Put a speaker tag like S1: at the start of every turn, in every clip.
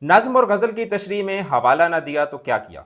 S1: नज़्म और गज़ल की तशरीह में हवाला ना दिया तो क्या किया।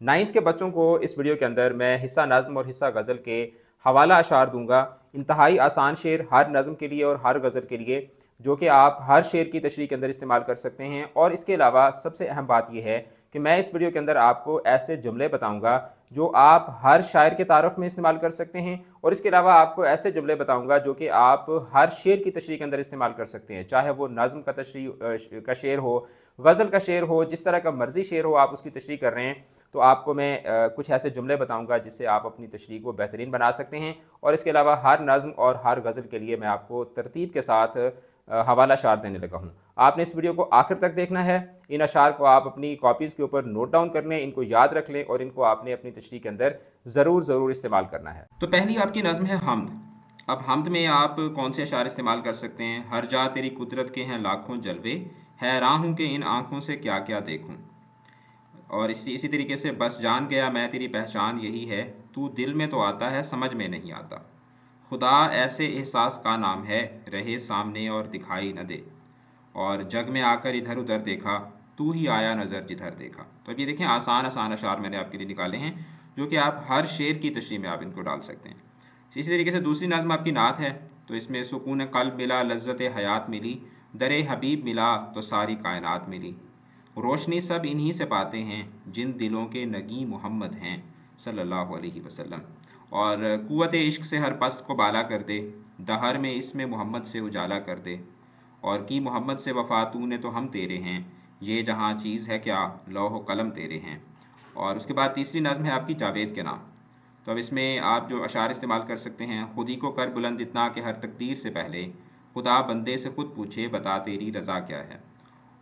S1: नाइन्थ के बच्चों को इस वीडियो के अंदर मैं हिस्सा नज़्म और हिस्सा गज़ल के हवाला अशार दूंगा। इंतहाई आसान शेर हर नज़्म के लिए और हर गज़ल के लिए, जो कि आप हर शेर की तशरीह के अंदर इस्तेमाल कर सकते हैं। और इसके अलावा सबसे अहम बात यह है कि मैं इस वीडियो के अंदर आपको ऐसे जुमले बताऊंगा जो आप हर शायर के तारफ़ में इस्तेमाल कर सकते हैं, और इसके अलावा आपको ऐसे जुमले बताऊंगा जो कि आप हर शेर की तशरीह के अंदर इस्तेमाल कर सकते हैं, चाहे वो नज़्म का तशरीह का शेर हो, गज़ल का शेर हो, जिस तरह का मर्ज़ी शेर हो आप उसकी तशरीह कर रहे हैं। तो आपको मैं कुछ ऐसे जुमले बताऊंगा जिससे आप अपनी तशरीह को बेहतरीन बना सकते हैं। और इसके अलावा हर नज़्म और हर गज़ल के लिए मैं आपको तरतीब के साथ हवाला अशार देने लगा हूँ। आपने इस वीडियो को आखिर तक देखना है। इन अशार को आप अपनी कॉपीज़ के ऊपर नोट डाउन कर लें, इनको याद रख लें और इनको आपने अपनी तशरीह के अंदर ज़रूर इस्तेमाल करना है।
S2: तो पहली आपकी नज़्म है हमद। अब हमद में आप कौन से अशार इस्तेमाल कर सकते हैं? हर जा तेरी कुदरत के हैं लाखों जलवे, हैरान हूँ कि इन आँखों से क्या क्या देखूँ। और इसी इसी तरीके से बस जान गया मैं तेरी पहचान यही है, तू दिल में तो आता है समझ में नहीं आता। खुदा ऐसे एहसास का नाम है, रहे सामने और दिखाई न दे। और जग में आकर इधर उधर देखा, तू ही आया नज़र जिधर देखा। तो अब ये देखें, आसान आसान अशार मैंने आपके लिए निकाले हैं जो कि आप हर शेर की तशरीह में आप इनको डाल सकते हैं। इसी तरीके से दूसरी नज़्म आपकी नात है। तो इसमें सुकून कल्ब मिला लज्जत हयात मिली, दरे हबीब मिला तो सारी कायनात मिली। रोशनी सब इन्हीं से पाते हैं जिन दिलों के नगी मोहम्मद हैं सल्लल्लाहु अलैहि वसल्लम। और कुव्वत इश्क से हर पस्त को बाला कर दे, दहर में इसमें मोहम्मद से उजाला कर दे। और की मोहम्मद से वफा तूने तो हम तेरे हैं, ये जहाँ चीज़ है क्या लौह कलम तेरे हैं। और उसके बाद तीसरी नज़्म है आपकी जावेद के नाम। तो अब इसमें आप जो अशार इस्तेमाल कर सकते हैं, खुदी को कर बुलंद इतना कि हर तकदीर से पहले खुदा बंदे से खुद पूछे बता तेरी रज़ा क्या है।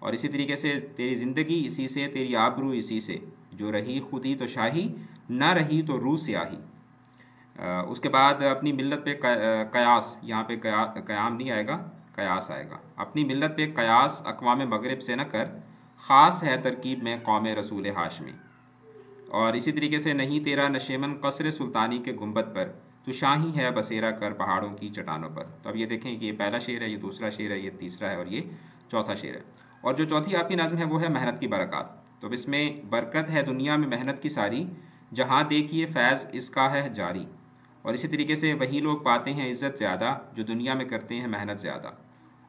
S2: और इसी तरीके से तेरी ज़िंदगी इसी से, तेरी आबरू इसी से, जो रही खुदी तो शाही, ना रही तो रू स्याही। उसके बाद अपनी मिल्लत पे कयास, यहाँ पे कयाम नहीं आएगा, कयास आएगा। अपनी मिल्लत पे कयास अक़वाम मगरिब से न कर, ख़ास है तरकीब में कौम रसूल हाशमी। और इसी तरीके से नहीं तेरा नशेमन कसर सुल्तानी के गुंबद पर, तो शाही है बसेरा कर पहाड़ों की चट्टानों पर। तो अब ये देखें कि ये पहला शेर है, ये दूसरा शेर है, ये तीसरा है और ये चौथा शेर है। और जो चौथी आपकी नज़्म है वो है मेहनत की बरक़ात। तो अब इसमें बरकत है दुनिया में मेहनत की सारी, जहाँ देखिए फैज़ इसका है जारी। और इसी तरीके से वही लोग पाते हैं इज़्ज़त ज़्यादा जो दुनिया में करते हैं मेहनत ज़्यादा।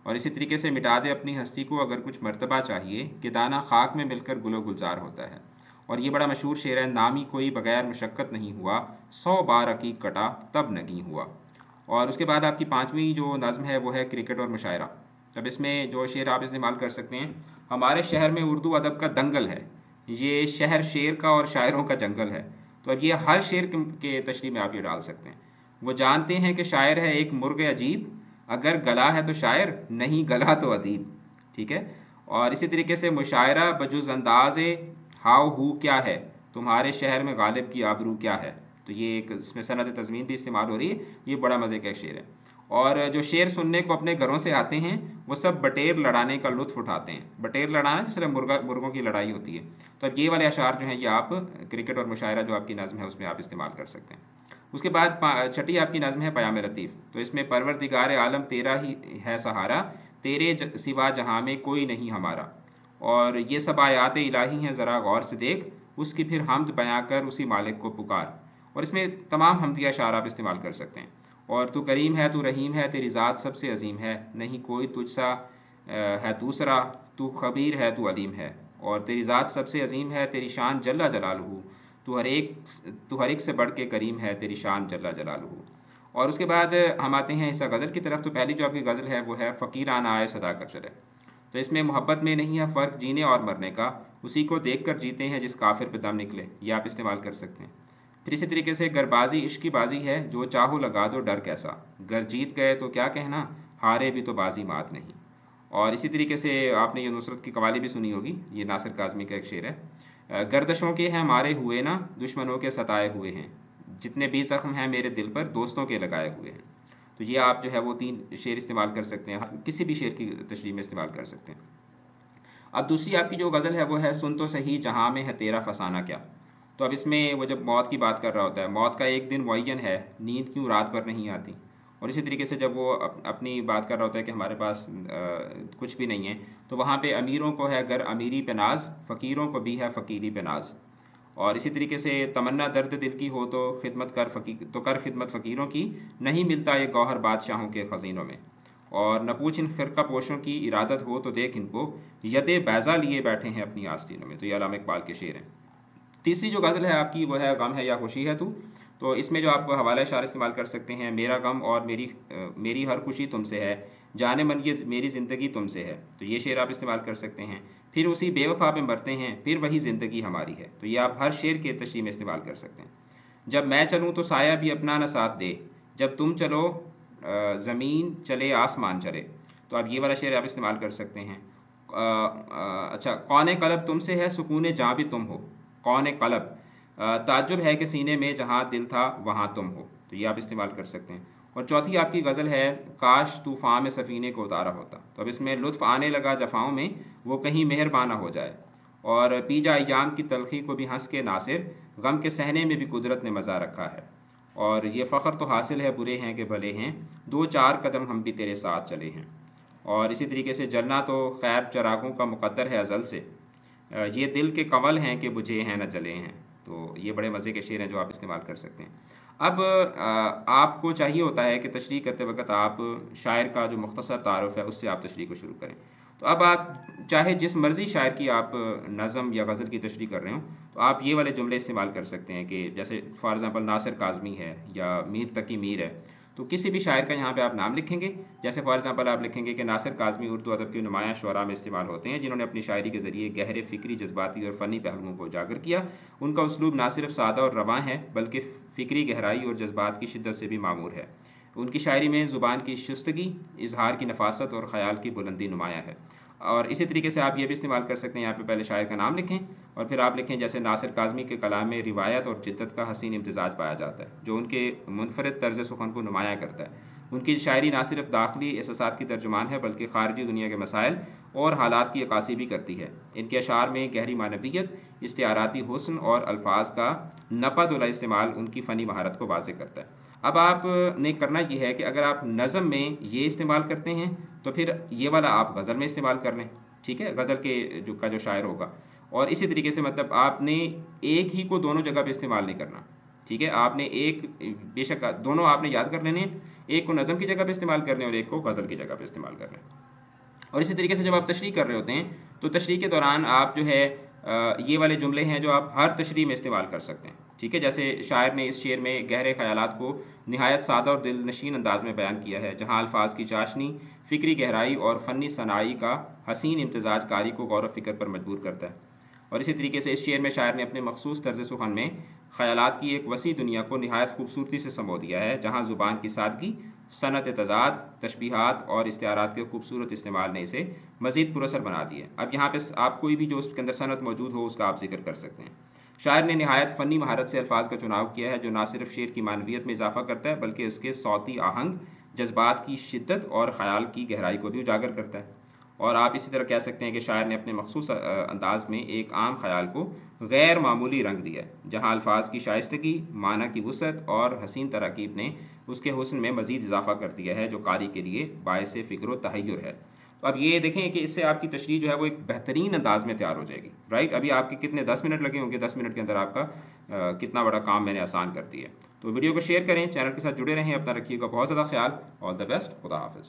S2: और इसी तरीके से मिटा दे अपनी हस्ती को अगर कुछ मर्तबा चाहिए, कि दाना खाक में मिलकर गुलो गुलजार होता है। और ये बड़ा मशहूर शेर है, नामी कोई बगैर मुशक्क़त नहीं हुआ, 100 बार अकीक कटा तब नहीं हुआ। और उसके बाद आपकी पाँचवीं जो नज़्म है वो है क्रिकेट और मुशायरा। अब इसमें जो शेर आप इस्तेमाल कर सकते हैं, हमारे शहर में उर्दू अदब का दंगल है, ये शहर शेर का और शायरों का जंगल है। तो अब ये हर शेर के तशरीह में आप ये डाल सकते हैं। वो जानते हैं कि शायर है एक मुर्ग अजीब, अगर गला है तो शायर, नहीं गला तो अदीब। ठीक है। और इसी तरीके से मुशायरा बजुज़ अंदाज़ हाउ हु क्या है, तुम्हारे शहर में गालिब की आबरू क्या है। तो ये एक इसमें सनद तज़मीन भी इस्तेमाल हो रही है, ये बड़ा मज़े का शेर है। और जो शेर सुनने को अपने घरों से आते हैं, वो सब बटेर लड़ाने का लुत्फ़ उठाते हैं। बटेर लड़ाना जिस तरह मुर्गों की लड़ाई होती है। तो अब ये वाले अशार जो हैं ये आप क्रिकेट और मुशायरा जो आपकी नज़्म है उसमें आप इस्तेमाल कर सकते हैं। उसके बाद छठी आपकी नज़्म है पयाम लतीफ़। तो इसमें परवरदिगार आलम तेरा ही है सहारा, तेरे सिवा जहाँ में कोई नहीं हमारा। और ये सब आयात इलाही हैं ज़रा गौर से देख, उसकी फिर हमद बयां कर उसी मालिक को पुकार। और इसमें तमाम हमदिया अशार आप इस्तेमाल कर सकते हैं। और तू करीम है, तू रहीम है, तेरी ज़ात सबसे अजीम है, नहीं कोई तुझसा है दूसरा, तू खबीर है, तू अलीम है। और तेरी ज़ात सबसे अजीम है, तेरी शान जल्ला जलालहू, तू हर एक से बढ़ के करीम है, तेरी शान जल्ला जलालहू। और उसके बाद हम आते हैं हिस्सा गज़ल की तरफ। तो पहली जो आपकी गज़ल है वो है फ़कीराना आए सदा कर चले। तो इसमें मोहब्बत में नहीं है फ़र्क जीने और मरने का, उसी को देख कर जीते हैं जिस काफिर पे दम निकले। ये आप इस्तेमाल कर सकते हैं। फिर इसी तरीके से गरबाजी इश्क की बाजी है, जो चाहो लगा दो डर कैसा, गर जीत गए तो क्या कहना, हारे भी तो बाजी मात नहीं। और इसी तरीके से आपने ये नुसरत की कवाली भी सुनी होगी, ये नासिर काज़मी का एक शेर है। गर्दशों के हैं मारे हुए ना, दुश्मनों के सताए हुए हैं, जितने भी ज़ख्म हैं मेरे दिल पर दोस्तों के लगाए हुए हैं। तो ये आप जो है वो 3 शेर इस्तेमाल कर सकते हैं, किसी भी शेर की तशरीह में इस्तेमाल कर सकते हैं। अब दूसरी आपकी जो गज़ल है वो है सुन तो सही जहाँ में है तेरा फसाना क्या। तो अब इसमें वो जब मौत की बात कर रहा होता है, मौत का एक दिन मुअय्यन है, नींद क्यों रात भर नहीं आती। اور اسی طریقے سے جب وہ اپنی بات کر رہا ہوتا ہے کہ ہمارے پاس کچھ بھی نہیں ہے، تو وہاں پہ امیروں کو ہے گر امیری پہ ناز، فقیروں کو بھی ہے فقیری پہ ناز۔ اور اسی طریقے سے تمنا درد دل کی ہو تو کر خدمت فقیروں کی، نہیں ملتا یہ گوہر بادشاہوں کے خزینوں میں۔ اور نہ پوچھ ان خرقہ پوشوں کی ارادت ہو تو دیکھ ان کو، ید بیضا لیے بیٹھے ہیں اپنی آستینوں میں۔ تو یہ علامہ اقبال کے شعر ہیں۔ تیسری جو غزل ہے آپ کی وہ ہے غم ہے یا خوشی ہے تو اس میں جو آپ کو حوالہ اشعار استعمال کر سکتے ہیں، میرا غم اور میری ہر خوشی تم سے ہے، جانے من یہ میری زندگی تم سے ہے، تو یہ شعر آپ استعمال کر سکتے ہیں۔ پھر اسی بے وفا پہ مرتے ہیں، پھر وہی زندگی ہماری ہے، تو یہ آپ ہر شعر کے تشریح میں استعمال کر سکتے ہیں۔ جب میں چلوں تو سایہ بھی اپنا نہ ساتھ دے، جب تم چلو زمین چلے آسمان چلے، تو آپ یہ والا شعر آپ استعمال کر سکتے ہیں۔ اچھا، کون قلب تم سے ہے سکون جاں بھی تم ہو، کون قلب، تعجب ہے کہ سینے میں جہاں دل تھا وہاں تم ہو، تو یہ آپ استعمال کر سکتے ہیں۔ اور چوتھی آپ کی غزل ہے کاش طوفان میں سفینے کو اتارا ہوتا، تو اب اس میں لطف آنے لگا جفاؤں میں وہ کہیں مہربان نہ ہو جائے، اور پی جا ایام کی تلخی کو بھی ہنس کے ناصر، غم کے سہنے میں بھی قدرت نے مزہ رکھا ہے، اور یہ فخر تو حاصل ہے برے ہیں کہ بھلے ہیں، دو چار قدم ہم بھی تیرے ساتھ چلے ہیں۔ اور اسی طریقے سے جلنا تو خیر چراغوں کا مقدر ہے ازل سے، یہ دل کے کنول ہیں کہ بجھے ہیں نہ جلے ہیں، تو یہ بڑے مزے کے شعر ہیں جو آپ استعمال کر سکتے ہیں۔ اب آپ کو چاہیے ہوتا ہے کہ تشریح کرتے وقت آپ شاعر کا جو مختصر تعارف ہے اس سے آپ تشریح کو شروع کریں، تو اب آپ چاہے جس مرضی شاعر کی آپ نظم یا غزل کی تشریح کر رہے ہوں تو آپ یہ والے جملے استعمال کر سکتے ہیں کہ جیسے فار ایگزامپل ناصر کاظمی ہے یا میر تقی میر ہے، تو کسی بھی شاعر کا یہاں پہ آپ نام لکھیں گے، جیسے فار ایگزامپل آپ لکھیں گے کہ ناصر کاظمی اردو ادب کے نمایاں شعراء میں استعمال ہوتے ہیں جنہوں نے اپنی شاعری کے ذریعے گہرے فکری، جذباتی اور فنی پہلوؤں کو اجاگر کیا۔ ان کا اسلوب نہ صرف سادہ اور رواں ہے بلکہ فکری گہرائی اور جذبات کی شدت سے بھی معمور ہے۔ ان کی شاعری میں زبان کی شستگی، اظہار کی نفاست اور خیال کی بلندی نمایاں ہے۔ اور اسی طریقے سے آپ یہ بھی استعمال کر سکتے ہیں، یہاں پہ پہلے شاعر کا نام لکھیں اور پھر آپ لکھیں جیسے ناصر کاظمی کے کلام میں روایت اور جدت کا حسین امتزاج پایا جاتا ہے جو ان کے منفرد طرز سخن کو نمایاں کرتا ہے۔ ان کی شاعری نہ صرف داخلی احساسات کی ترجمان ہے بلکہ خارجی دنیا کے مسائل اور حالات کی عکاسی بھی کرتی ہے۔ ان کے اشعار میں گہری معنویت، استعاراتی حسن اور الفاظ کا نپت والا استعمال ان کی فنی مہارت کو واضح کرتا ہے۔ اب آپ نے کرنا یہ ہے کہ اگر آپ نظم میں یہ استعمال کرتے ہیں تو پھر یہ والا آپ غزل میں استعمال کر لیں، ٹھیک ہے، غزل کے جو شاعر ہوگا۔ اور اسی طریقے سے مطلب آپ نے ایک ہی کو دونوں جگہ پہ استعمال نہیں کرنا، ٹھیک ہے، آپ نے ایک بے شک دونوں آپ نے یاد کر لینے، ایک کو نظم کی جگہ پہ استعمال کرنے اور ایک کو غزل کی جگہ پہ استعمال کرنے۔ اور اسی طریقے سے جب آپ تشریح کر رہے ہوتے ہیں تو تشریح کے دوران آپ جو ہے یہ والے جملے ہیں جو آپ ہر تشریح میں استعمال کر سکتے ہیں، ٹھیک ہے، جیسے شاعر نے اس شعر میں گہرے خیالات کو نہایت سادہ اور دل نشین انداز میں بیان کیا ہے، جہاں الفاظ کی چاشنی، فکری گہرائی اور فنی صناعی کا حسین امتزاج قاری کو غور و فکر پر مجبور کرتا ہے۔ اور اسی طریقے سے اس شعر میں شاعر نے اپنے مخصوص طرز سخن میں خیالات کی ایک وسیع دنیا کو نہایت خوبصورتی سے سمو دیا ہے، جہاں زبان کی سادگی، صنعت تضاد، تشبیہات اور استعارات کے خوبصورت استعمال نے اسے مزید پراثر بنا دیا ہے۔ اب یہاں پہ آپ کوئی بھی جو اس کے اندر صنعت موجود ہو اس کا آپ ذکر کر سکتے ہیں۔ شاعر نے نہایت فنی مہارت سے الفاظ کا چناؤ کیا ہے جو نہ صرف شعر کی معنویت میں اضافہ کرتا ہے بلکہ اس کے صوتی آہنگ، جذبات کی شدت اور خیال کی گہرائی کو بھی اجاگر کرتا ہے۔ اور آپ اسی طرح کہہ سکتے ہیں کہ شاعر نے اپنے مخصوص انداز میں ایک عام خیال کو غیر معمولی رنگ دیا ہے، جہاں الفاظ کی شائستگی، معنی کی وسعت اور حسین تراکیب نے اس کے حسن میں مزید اضافہ کر دیا ہے جو قاری کے لیے باعث فکر و تحیر ہے۔ تو اب یہ دیکھیں کہ اس سے آپ کی تشریح جو ہے وہ ایک بہترین انداز میں تیار ہو جائے گی، رائٹ۔ ابھی آپ کے کتنے 10 منٹ لگے ہوں گے، 10 منٹ کے اندر آپ کا کتنا بڑا کام میں نے آسان کر دیا ہے۔ تو ویڈیو کو شیئر کریں، چینل کے ساتھ جڑے رہیں، اپنا رکھیے گا بہت زیادہ خیال، آل دا بیسٹ، خدا حافظ۔